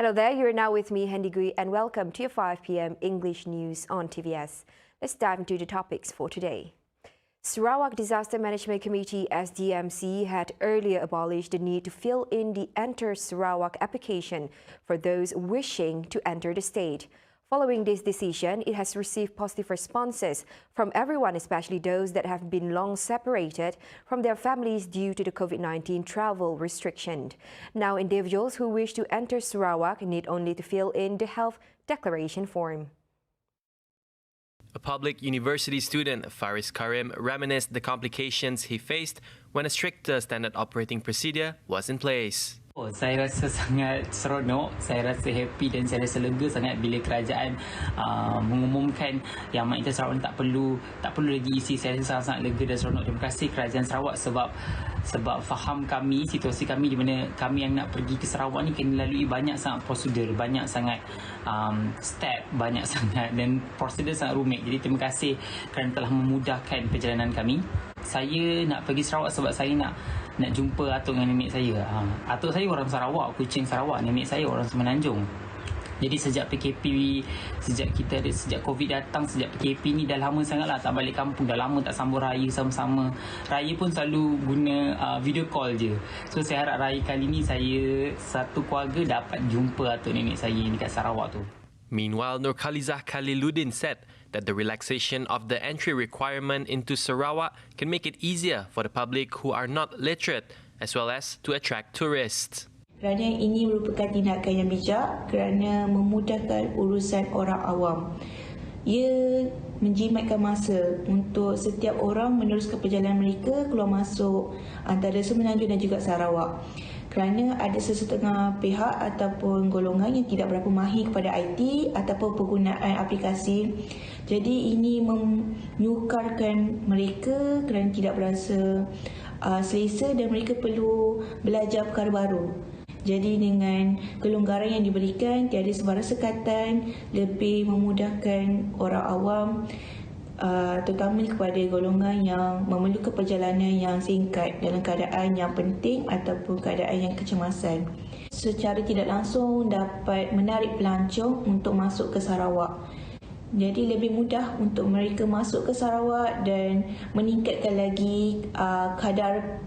Hello there, you're now with me, Hendy Gui, and welcome to your 5 p.m. English news on TVS. Let's dive into the topics for today. Sarawak Disaster Management Committee (SDMC) had earlier abolished the need to fill in the Enter Sarawak application for those wishing to enter the state. Following this decision, it has received positive responses from everyone, especially those that have been long separated from their families due to the COVID-19 travel restriction. Now, individuals who wish to enter Sarawak need only to fill in the health declaration form. A public university student, Faris Karim, reminisced the complications he faced when a stricter standard operating procedure was in place. Saya rasa sangat seronok, saya rasa happy dan saya rasa lega sangat bila kerajaan mengumumkan yang OMITTED Sarawak tak perlu lagi isi. Saya rasa sangat lega dan seronok. Terima kasih kerajaan Sarawak sebab faham kami, situasi kami di mana kami yang nak pergi ke Sarawak ni kena lalui banyak sangat prosedur, banyak sangat step, banyak sangat dan prosedur sangat rumit. Jadi terima kasih kerana telah memudahkan perjalanan kami. Saya nak pergi Sarawak sebab saya nak jumpa atuk dengan nenek saya. Atuk saya orang Sarawak, Kuching Sarawak, nenek saya orang Semenanjung. Jadi sejak PKP, sejak COVID datang, sejak PKP ni dah lama sangatlah tak balik kampung, dah lama tak sambung raya sama-sama. Raya pun selalu guna video call je. So saya harap raya kali ni saya satu keluarga dapat jumpa atuk nenek saya dekat Sarawak tu. Meanwhile, Nurkhalizah Khaliluddin said that the relaxation of the entry requirement into Sarawak can make it easier for the public who are not literate, as well as to attract tourists. Kerana ini merupakan tindakan yang bijak kerana memudahkan urusan orang awam. Ia menjimatkan masa untuk setiap orang meneruskan perjalanan mereka keluar masuk antara Semenanjung dan juga Sarawak. Kerana ada sesetengah pihak ataupun golongan yang tidak berapa mahir kepada IT ataupun penggunaan aplikasi. Jadi ini menyukarkan mereka kerana tidak berasa selesa dan mereka perlu belajar perkara baru. Jadi dengan kelonggaran yang diberikan, tiada sebarang sekatan, lebih memudahkan orang awam, terutama kepada golongan yang memerlukan perjalanan yang singkat dalam keadaan yang penting ataupun keadaan yang kecemasan. Secara tidak langsung dapat menarik pelancong untuk masuk ke Sarawak. Jadi lebih mudah untuk mereka masuk ke Sarawak dan meningkatkan lagi kadar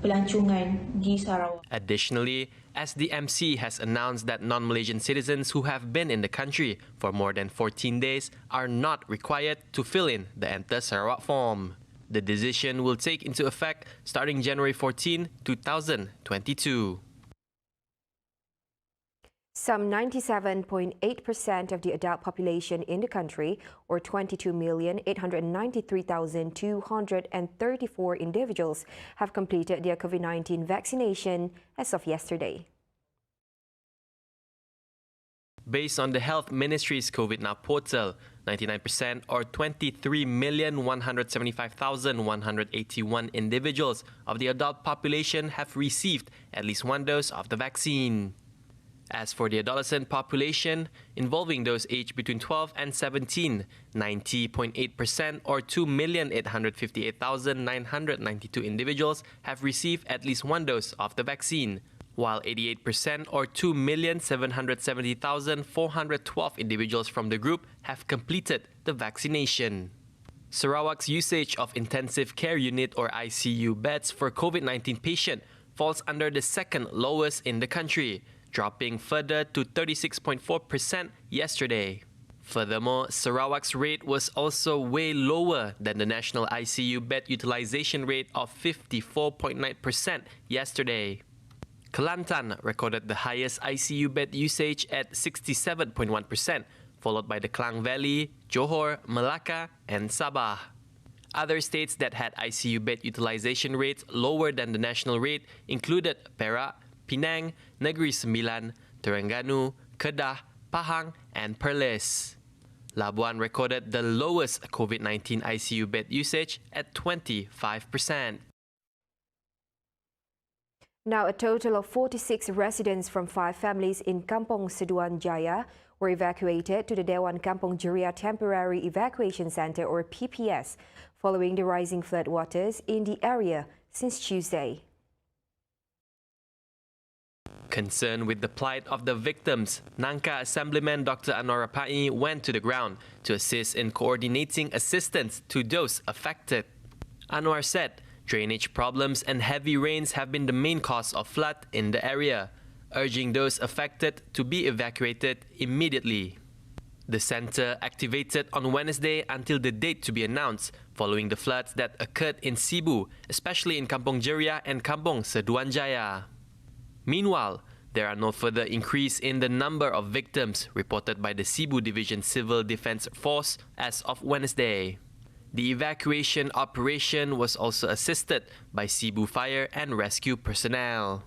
pelancongan di Sarawak. Additionally, SDMC has announced that non-Malaysian citizens who have been in the country for more than 14 days are not required to fill in the Enter Sarawak form. The decision will take into effect starting January 14, 2022. Some 97.8% of the adult population in the country, or 22,893,234 individuals, have completed their COVID-19 vaccination as of yesterday. Based on the Health Ministry's COVID Now portal, 99% or 23,175,181 individuals of the adult population have received at least one dose of the vaccine. As for the adolescent population, involving those aged between 12 and 17, 90.8% or 2,858,992 individuals have received at least one dose of the vaccine, while 88% or 2,770,412 individuals from the group have completed the vaccination. Sarawak's usage of intensive care unit or ICU beds for COVID-19 patients falls under the second lowest in the country, dropping further to 36.4% yesterday. Furthermore, Sarawak's rate was also way lower than the national ICU bed utilization rate of 54.9% yesterday. Kelantan recorded the highest ICU bed usage at 67.1%, followed by the Klang Valley, Johor, Melaka, and Sabah. Other states that had ICU bed utilization rates lower than the national rate included Perak, Penang, Negeri Sembilan, Terengganu, Kedah, Pahang, and Perlis. Labuan recorded the lowest COVID-19 ICU bed usage at 25%. Now, a total of 46 residents from 5 families in Kampong Seduan Jaya were evacuated to the Dewan Kampong Jeria Temporary Evacuation Centre, or PPS, following the rising floodwaters in the area since Tuesday. Concerned with the plight of the victims, Nangka Assemblyman Dr. Anwar Rapai went to the ground to assist in coordinating assistance to those affected. Anwar said drainage problems and heavy rains have been the main cause of flood in the area, urging those affected to be evacuated immediately. The centre activated on Wednesday until the date to be announced following the floods that occurred in Cebu, especially in Kampong Jeria and Kampong Seduanjaya. Meanwhile, there are no further increase in the number of victims reported by the Cebu Division Civil Defence Force as of Wednesday. The evacuation operation was also assisted by Cebu Fire and Rescue personnel.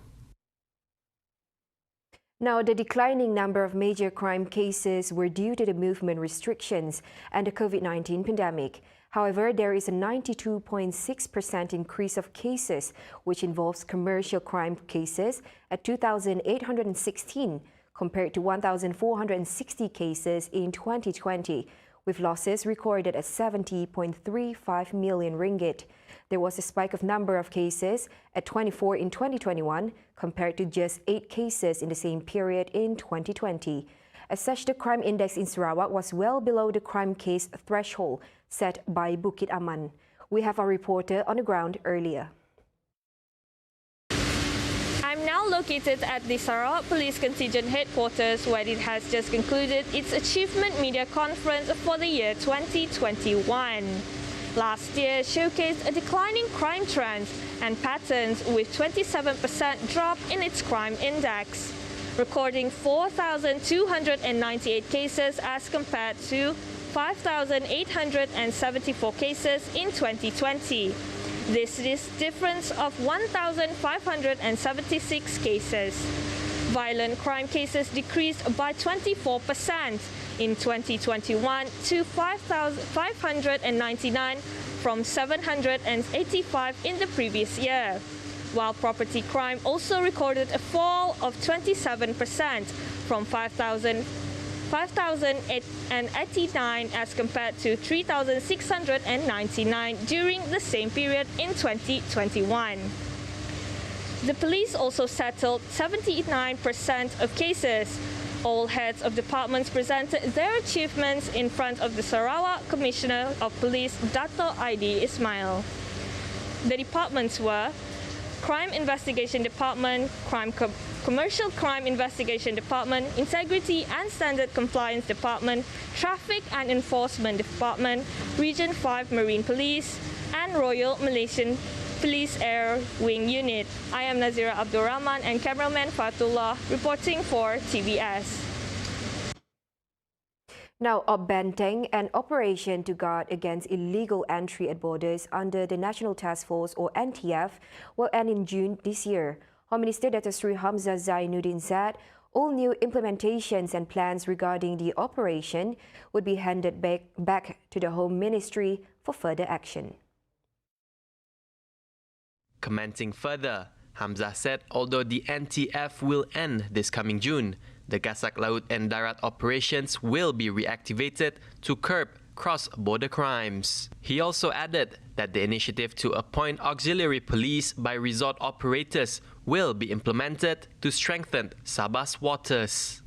Now, the declining number of major crime cases were due to the movement restrictions and the COVID-19 pandemic. However, there is a 92.6% increase of cases, which involves commercial crime cases at 2,816 compared to 1,460 cases in 2020, with losses recorded at 70.35 million ringgit. There was a spike of number of cases at 24 in 2021 compared to just 8 cases in the same period in 2020. As such, the crime index in Sarawak was well below the crime case threshold set by Bukit Aman. We have our reporter on the ground earlier. I'm now located at the Sarawak Police Contingent Headquarters, where it has just concluded its Achievement Media Conference for the year 2021. Last year showcased a declining crime trend and patterns with 27% drop in its crime index, recording 4,298 cases as compared to 5,874 cases in 2020. This is a difference of 1,576 cases. Violent crime cases decreased by 24% in 2021 to 5,599 from 785 in the previous year, while property crime also recorded a fall of 27% from 5,089 as compared to 3,699 during the same period in 2021. The police also settled 79% of cases. All heads of departments presented their achievements in front of the Sarawak Commissioner of Police, Dato' Aidi Ismail. The departments were Crime Investigation Department, Commercial Crime Investigation Department, Integrity and Standard Compliance Department, Traffic and Enforcement Department, Region 5 Marine Police, and Royal Malaysian Police Air Wing Unit. I am Nazira Abdul Rahman and cameraman Fatullah reporting for TVS. Now, BENTENG, an operation to guard against illegal entry at borders under the National Task Force or NTF, will end in June this year. Home Minister Dr. Sri Hamzah Zainuddin said all new implementations and plans regarding the operation would be handed back to the Home Ministry for further action. Commenting further, Hamzah said although the NTF will end this coming June, the Gasak Laut and Darat operations will be reactivated to curb cross-border crimes. He also added that the initiative to appoint auxiliary police by resort operators will be implemented to strengthen Sabah's waters.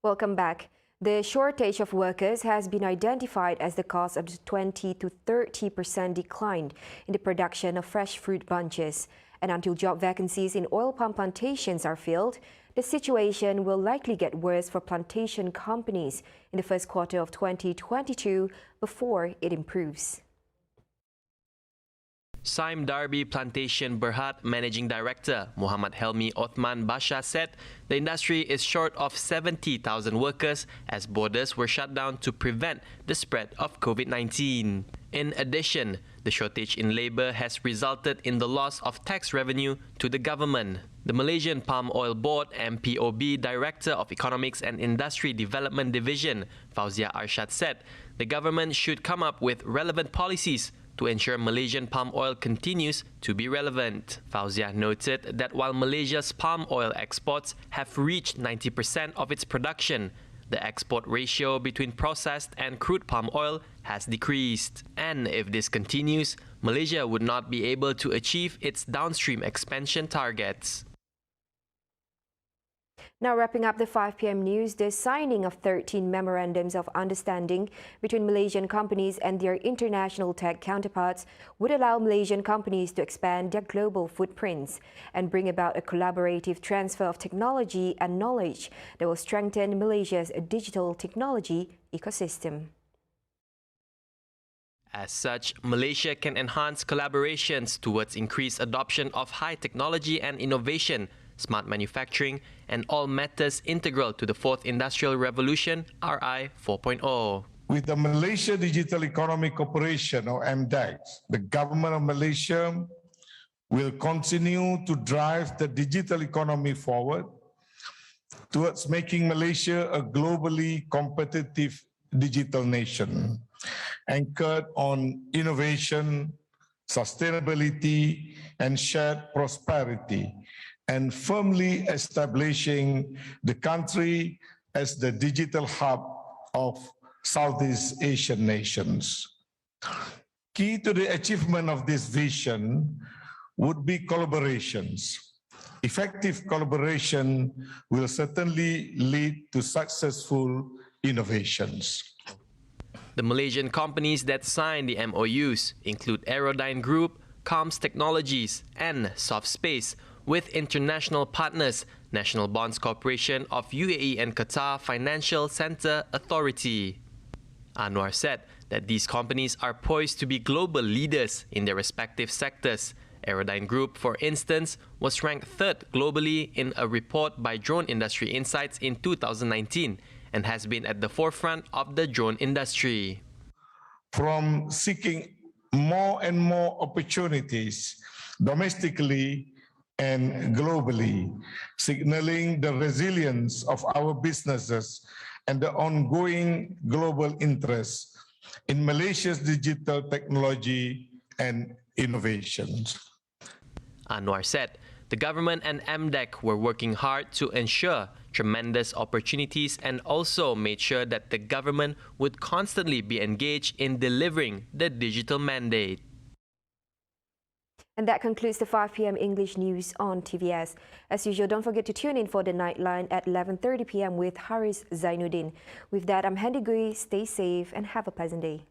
Welcome back. The shortage of workers has been identified as the cause of the 20 to 30% decline in the production of fresh fruit bunches. And until job vacancies in oil palm plantations are filled, the situation will likely get worse for plantation companies in the first quarter of 2022 before it improves. Sime Darby Plantation Berhad Managing Director Muhammad Helmi Othman Basha said the industry is short of 70,000 workers as borders were shut down to prevent the spread of COVID-19. In addition, the shortage in labour has resulted in the loss of tax revenue to the government. The Malaysian Palm Oil Board MPOB Director of Economics and Industry Development Division, Fauzia Arshad said the government should come up with relevant policies to ensure Malaysian palm oil continues to be relevant. Fauzia noted that while Malaysia's palm oil exports have reached 90% of its production, the export ratio between processed and crude palm oil has decreased. And if this continues, Malaysia would not be able to achieve its downstream expansion targets. Now wrapping up the 5 p.m. news, the signing of 13 memorandums of understanding between Malaysian companies and their international tech counterparts would allow Malaysian companies to expand their global footprints and bring about a collaborative transfer of technology and knowledge that will strengthen Malaysia's digital technology ecosystem. As such, Malaysia can enhance collaborations towards increased adoption of high technology and innovation, smart manufacturing, and all matters integral to the Fourth Industrial Revolution, RI 4.0. With the Malaysia Digital Economic Corporation, or MDEC, the government of Malaysia will continue to drive the digital economy forward towards making Malaysia a globally competitive digital nation, anchored on innovation, sustainability, and shared prosperity, and firmly establishing the country as the digital hub of Southeast Asian nations. Key to the achievement of this vision would be collaborations. Effective collaboration will certainly lead to successful innovations. The Malaysian companies that signed the MOUs include Aerodyne Group, Comms Technologies, and SoftSpace, with international partners, National Bonds Corporation of UAE and Qatar Financial Centre Authority. Anwar said that these companies are poised to be global leaders in their respective sectors. Aerodyne Group, for instance, was ranked third globally in a report by Drone Industry Insights in 2019 and has been at the forefront of the drone industry. From seeking more and more opportunities domestically and globally, signaling the resilience of our businesses and the ongoing global interest in Malaysia's digital technology and innovations. Anwar said the government and MDEC were working hard to ensure tremendous opportunities and also made sure that the government would constantly be engaged in delivering the digital mandate. And that concludes the 5 p.m. English news on TVS. As usual, don't forget to tune in for the Nightline at 11:30 p.m. with Haris Zainuddin. With that, I'm Handy Gui. Stay safe and have a pleasant day.